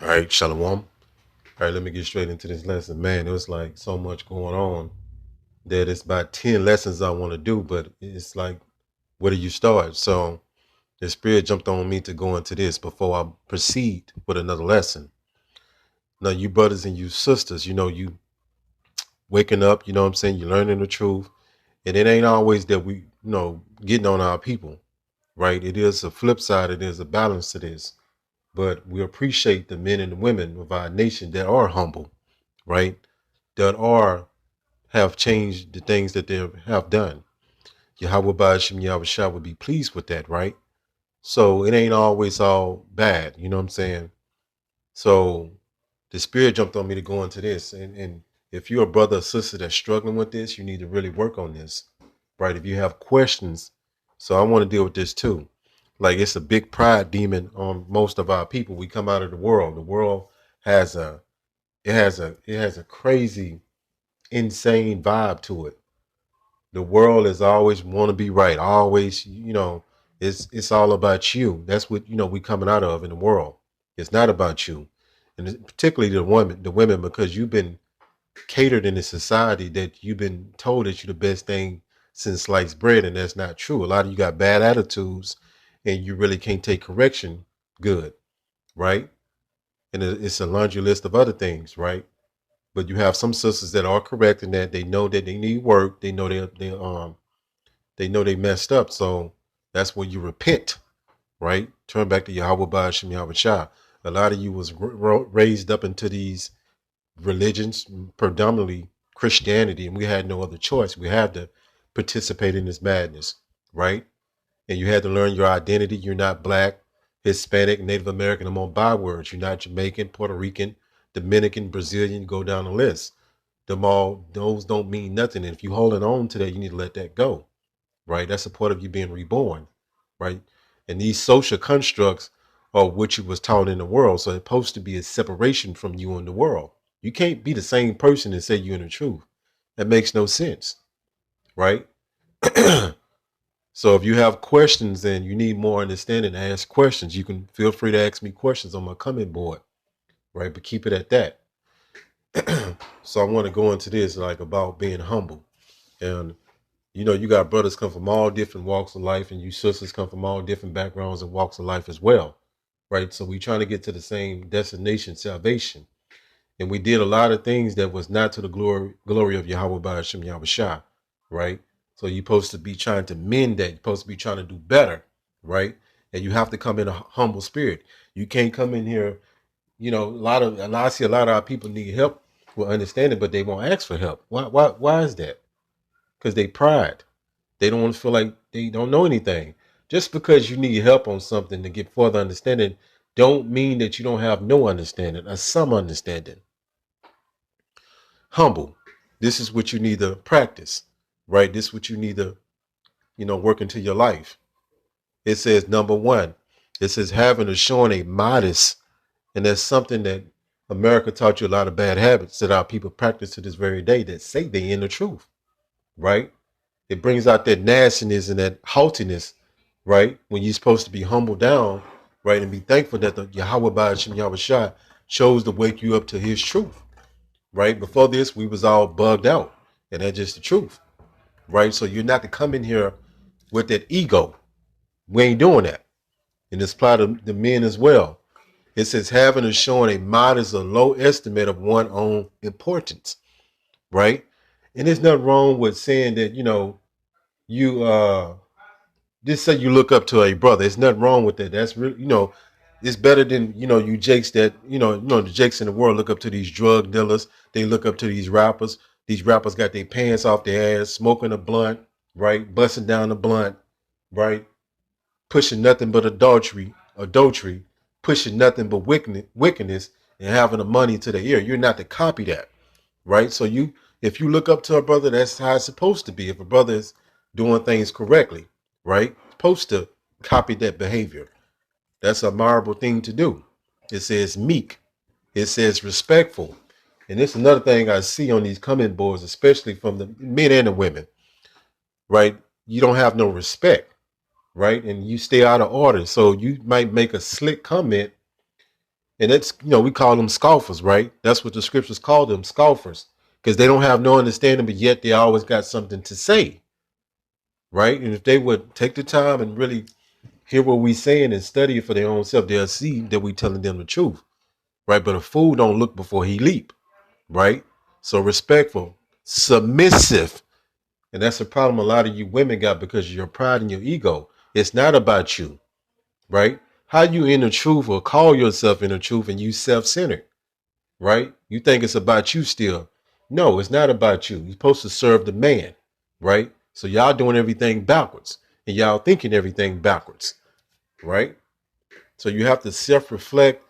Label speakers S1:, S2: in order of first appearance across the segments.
S1: All right, Shalom. All right, let me get straight into this lesson. Man, it was like so much going on that it's about 10 lessons I want to do, but it's like, where do you start? So the spirit jumped on me to go into this before I proceed with another lesson. Now, you brothers and you sisters, you waking up, you know what I'm saying? You're learning the truth. And it ain't always that we, getting on our people, right? It is a flip side, it is a balance to this. But we appreciate the men and the women of our nation that are humble, right? That are have changed the things that they have done. Yahweh Ba'ashim Yahweh would be pleased with that, right? So it ain't always all bad, you know what I'm saying? So the spirit jumped on me to go into this. And if you're a brother or sister that's struggling with this, you need to really work on this, right? If you have questions, so I want to deal with this too. Like it's a big pride demon on most of our people. We come out of the world. The world has a crazy, insane vibe to it. The world is always want to be right. Always, it's all about you. That's what we coming out of in the world. It's not about you, and particularly the women, because you've been catered in a society that you've been told that you're the best thing since sliced bread, and that's not true. A lot of you got bad attitudes, and you really can't take correction good, right? And it's a laundry list of other things, right? But you have some sisters that are correct in that they know that they need work. They know they know they messed up. So that's when you repent, right? Turn back to Yahweh Ba'ashim Yahweh Shah. A lot of you was raised up into these religions, predominantly Christianity, and we had no other choice. We had to participate in this madness, right? And you had to learn your identity. You're not black, Hispanic, Native American. I'm on bywords. You're not Jamaican, Puerto Rican, Dominican, Brazilian. Go down the list. Them all, those don't mean nothing. And if you're holding on to that, you need to let that go, right? That's a part of you being reborn, right? And these social constructs are what you was taught in the world. So it's supposed to be a separation from you in the world. You can't be the same person and say you're in the truth. That makes no sense, right? So if you have questions and you need more understanding, ask questions. You can feel free to ask me questions on my comment board, right? But keep it at that. So I want to go into this like about being humble. And you got brothers come from all different walks of life, and you sisters come from all different backgrounds and walks of life as well, right? So we trying to get to the same destination, salvation. And we did a lot of things that was not to the glory of Yahweh Ba'ashim Yahweh Shah, right? So you're supposed to be trying to mend that. You're supposed to be trying to do better, right? And you have to come in a humble spirit. You can't come in here, I see a lot of our people need help with understanding, but they won't ask for help. Why is that? Because they pride. They don't want to feel like they don't know anything. Just because you need help on something to get further understanding, don't mean that you don't have no understanding or some understanding. Humble. This is what you need to practice, right? This is what you need to, work into your life. It says number one, it says having or showing a modest, and that's something that America taught you a lot of bad habits that our people practice to this very day that say they in the truth, right? It brings out that nastiness and that haughtiness, right? When you're supposed to be humbled down, right? And be thankful that the Yahweh Ba'ashim Yahweh Shah chose to wake you up to his truth, right? Before this, we was all bugged out. And that's just the truth, right? So you're not to come in here with that ego. We ain't doing that. And it's applied to the men as well. It says having or showing a modest or low estimate of one's own importance, right? And there's nothing wrong with saying that, you just say you look up to a brother. There's nothing wrong with that. That's really, it's better than, you jakes that, the jakes in the world look up to these drug dealers. They look up to these rappers. These rappers got their pants off their ass, smoking a blunt, right? Busting down the blunt, right? Pushing nothing but adultery, pushing nothing but wickedness, and having the money to the ear. You're not to copy that, right? So if you look up to a brother, that's how it's supposed to be. If a brother is doing things correctly, right? Supposed to copy that behavior. That's a admirable thing to do. It says meek. It says respectful. And this is another thing I see on these comment boards, especially from the men and the women, right? You don't have no respect, right? And you stay out of order. So you might make a slick comment And that's, we call them scoffers, right? That's what the scriptures call them, scoffers, because they don't have no understanding, but yet they always got something to say, right? And if they would take the time and really hear what we saying and study it for their own self, they'll see that we telling them the truth, right? But a fool don't look before he leap, right? So respectful, submissive, and that's a problem a lot of you women got because of your pride and your ego. It's not about you, right? How you in the truth or call yourself in the truth and you self-centered, right? You think it's about you still. No, it's not about you. You're supposed to serve the man, right? So y'all doing everything backwards and y'all thinking everything backwards, right? So you have to self-reflect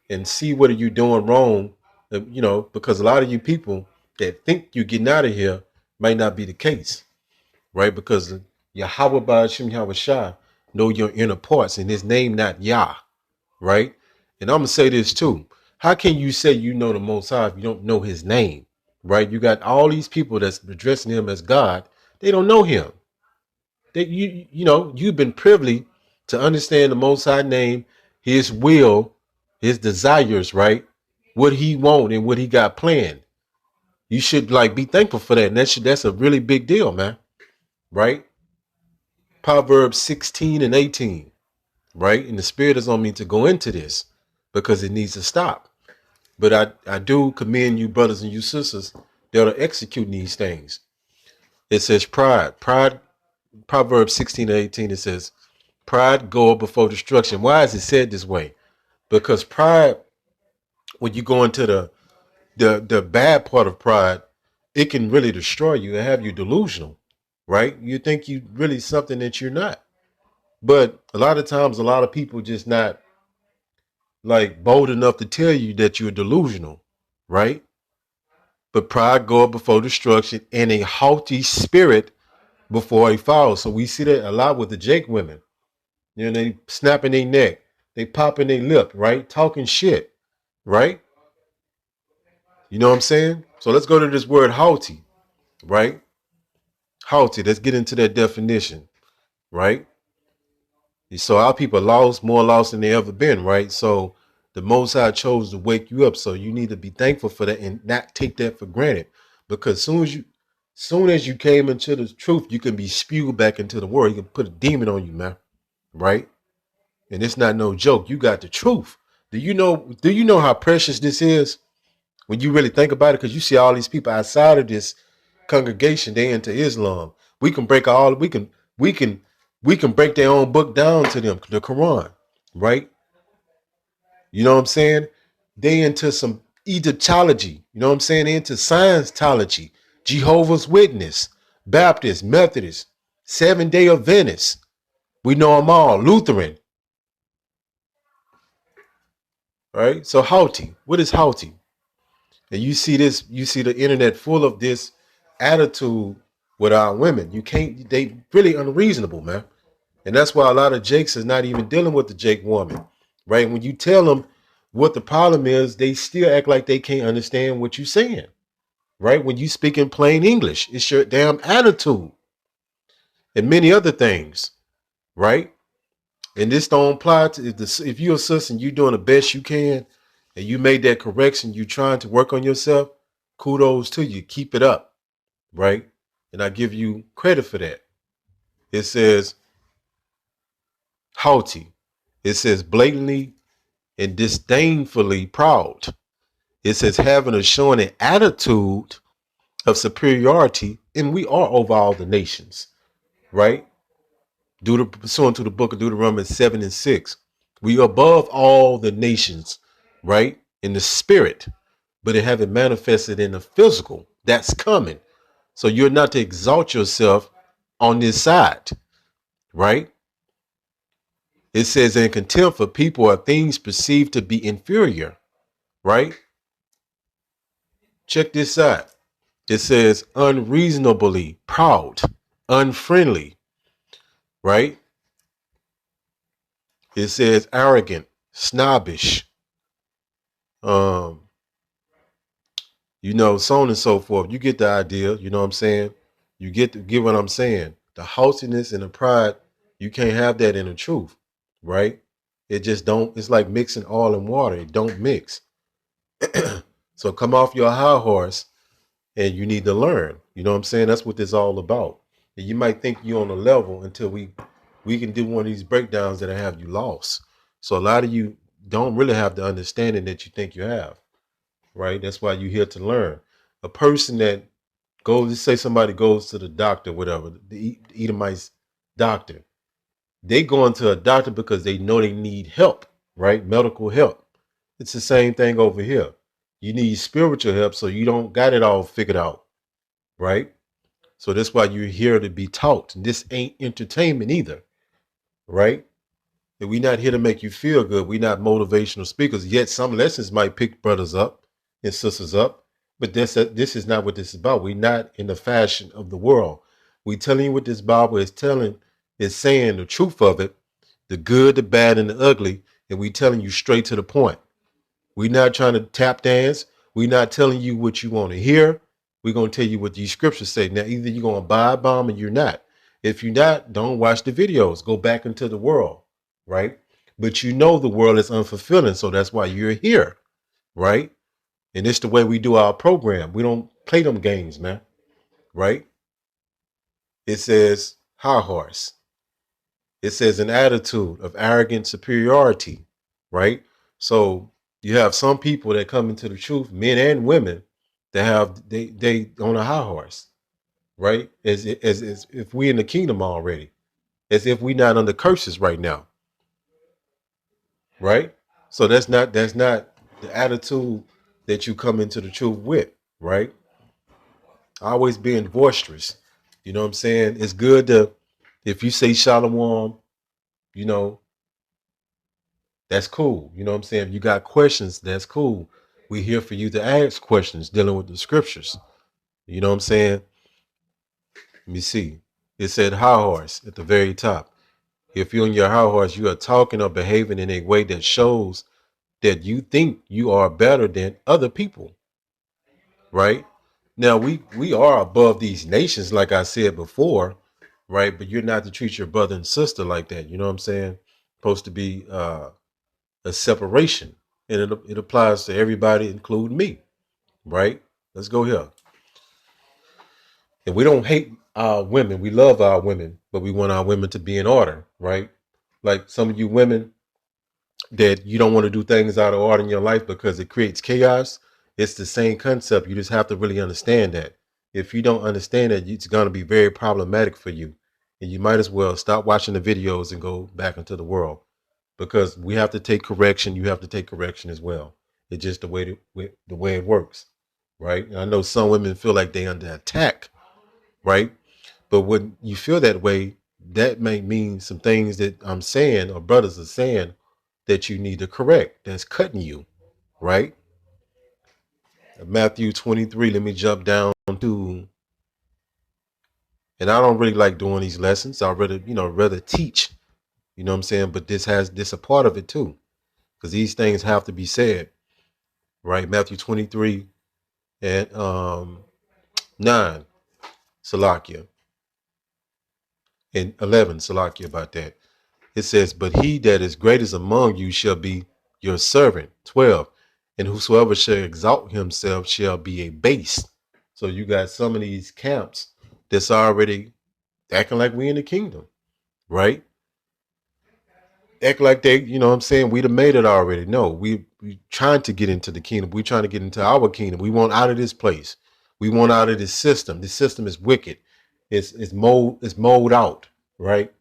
S1: and see what are you doing wrong, because a lot of you people that think you're getting out of here might not be the case, right? Because Yahweh Ba'ashim Yahweh Shah know your inner parts and his name not Yah, right? And I'm going to say this too. How can you say you know the Most High if you don't know his name, right? You got all these people that's addressing him as God. They don't know him. You've been privileged to understand the Most High name, his will, his desires, right? What he want and what he got planned. You should be thankful for that. And that's a really big deal, man. Right? Proverbs 16 and 18. Right? And the spirit is on me to go into this because it needs to stop. But I do commend you, brothers and you sisters, that are executing these things. It says pride. Proverbs 16 and 18, it says, pride goeth before destruction. Why is it said this way? Because pride, when you go into the bad part of pride, it can really destroy you and have you delusional, right? You think you really something that you're not. But a lot of times, a lot of people just not bold enough to tell you that you're delusional, right? But pride goeth before destruction and a haughty spirit before a fall. So we see that a lot with the Jake women. They snapping their neck, they popping their lip, right? Talking shit, right? You know what I'm saying? So let's go to this word haughty, right? Haughty. Let's get into that definition, right? So our people are lost, more lost than they ever been, right? So the Most High chose to wake you up. So you need to be thankful for that and not take that for granted. Because soon as you came into the truth, you can be spewed back into the world. You can put a demon on you, man, right? And it's not no joke. You got the truth. Do you know how precious this is when you really think about it? Because you see all these people outside of this congregation, they into Islam. We can break we can break their own book down to them, the Quran, right? You know what I'm saying? They into some Egyptology, you know what I'm saying? They into Scientology, Jehovah's Witness, Baptist, Methodist, Seventh-day Adventist. We know them all, Lutheran, right? So haughty, what is haughty? And you see the internet full of this attitude with our women. They really unreasonable, man. And that's why a lot of Jakes is not even dealing with the Jake woman, right? When you tell them what the problem is, they still act like they can't understand what you're saying, right? When you speak in plain English, it's your damn attitude and many other things, right? And this don't apply to if you're a sister and you're doing the best you can and you made that correction, you trying to work on yourself, kudos to you. Keep it up, right? And I give you credit for that. It says haughty. It says blatantly and disdainfully proud. It says having or showing an attitude of superiority, and we are over all the nations, right? Pursuant to the book of Deuteronomy 7 and 6. We are above all the nations, right? In the spirit, but it haven't manifested in the physical. That's coming. So you're not to exalt yourself on this side, right? It says in contempt for people are things perceived to be inferior, right? Check this out. It says unreasonably proud, unfriendly, right? It says arrogant, snobbish, um, so on and so forth. You get the idea, you know what I'm saying? You get what I'm saying. The haughtiness and the pride, you can't have that in the truth, right? It just don't, it's like mixing oil and water. It don't mix. So come off your high horse and you need to learn. You know what I'm saying? That's what this is all about. And you might think you're on a level until we can do one of these breakdowns that'll have you lost. So a lot of you don't really have the understanding that you think you have, right? That's why you're here to learn. A person that goes, let's say somebody goes to the doctor, whatever, the Edomite's doctor. They go into a doctor because they know they need help, right? Medical help. It's the same thing over here. You need spiritual help so you don't got it all figured out, right? So that's why you're here to be taught. This ain't entertainment either, right? And we're not here to make you feel good. We're not motivational speakers. Yet some lessons might pick brothers up and sisters up, but this is not what this is about. We're not in the fashion of the world. We telling you what this Bible is telling, is saying the truth of it, the good, the bad, and the ugly, and we telling you straight to the point. We're not trying to tap dance. We're not telling you what you want to hear. We're going to tell you what these scriptures say. Now, either you're going to buy a bomb or you're not. If you're not, don't watch the videos. Go back into the world, right? But you know the world is unfulfilling, so that's why you're here, right? And it's the way we do our program. We don't play them games, man, right? It says high horse. It says an attitude of arrogant superiority, right? So you have some people that come into the truth, men and women, that have they on a high horse, right? As if we in the kingdom already, as if we not under curses right now, right? So that's not the attitude that you come into the truth with, right? Always being boisterous. You know what I'm saying? It's good to, if you say shalom, you know, that's cool. You know what I'm saying? If you got questions, that's cool. We're here for you to ask questions dealing with the scriptures. You know what I'm saying? Let me see. It said high horse at the very top. If you're on your high horse, you are talking or behaving in a way that shows that you think you are better than other people, right? Now we are above these nations, like I said before, right? But you're not to treat your brother and sister like that. You know what I'm saying? Supposed to be a separation, and it applies to everybody, including me, right? Let's go here. And we don't hate our women. We love our women, but we want our women to be in order, right? Like some of you women that you don't want to do things out of order in your life because it creates chaos. It's the same concept. You just have to really understand that. If you don't understand that, it's going to be very problematic for you. And you might as well stop watching the videos and go back into the world, because we have to take correction. You have to take correction as well. It's just the way it works, right? And I know some women feel like they under attack, right? But when you feel that way, that may mean some things that I'm saying or brothers are saying that you need to correct. That's cutting you, right? Matthew 23. Let me jump down to, and I don't really like doing these lessons. I'd rather teach. You know what I'm saying? But this a part of it too, because these things have to be said, right? Matthew 23 and 9, Salakia, and 11, Salakia, about that. It says, but he that is greatest among you shall be your servant. 12, and whosoever shall exalt himself shall be a base. So you got some of these camps that's already acting like we in the kingdom, right? Act like they, you know what I'm saying, we'd have made it already. No, we trying to get into the kingdom. We trying to get into our kingdom. We want out of this place. We want out of this system. This system is wicked. It's mold out, right?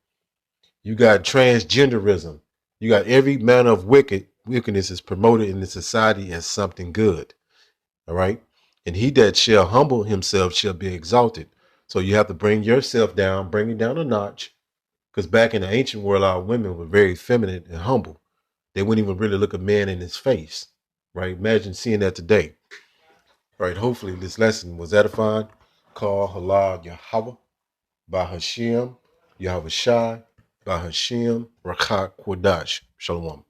S1: You got transgenderism. You got every manner of wickedness is promoted in the society as something good. All right. And he that shall humble himself shall be exalted. So you have to bring yourself down, bring it down a notch. Because back in the ancient world, our women were very feminine and humble. They wouldn't even really look a man in his face. Right. Imagine seeing that today. Right. Hopefully this lesson was edifying. Call Halal Yahweh by Hashem, Yahweh Shai, by Hashem, Rakat Kwadash. Shalom.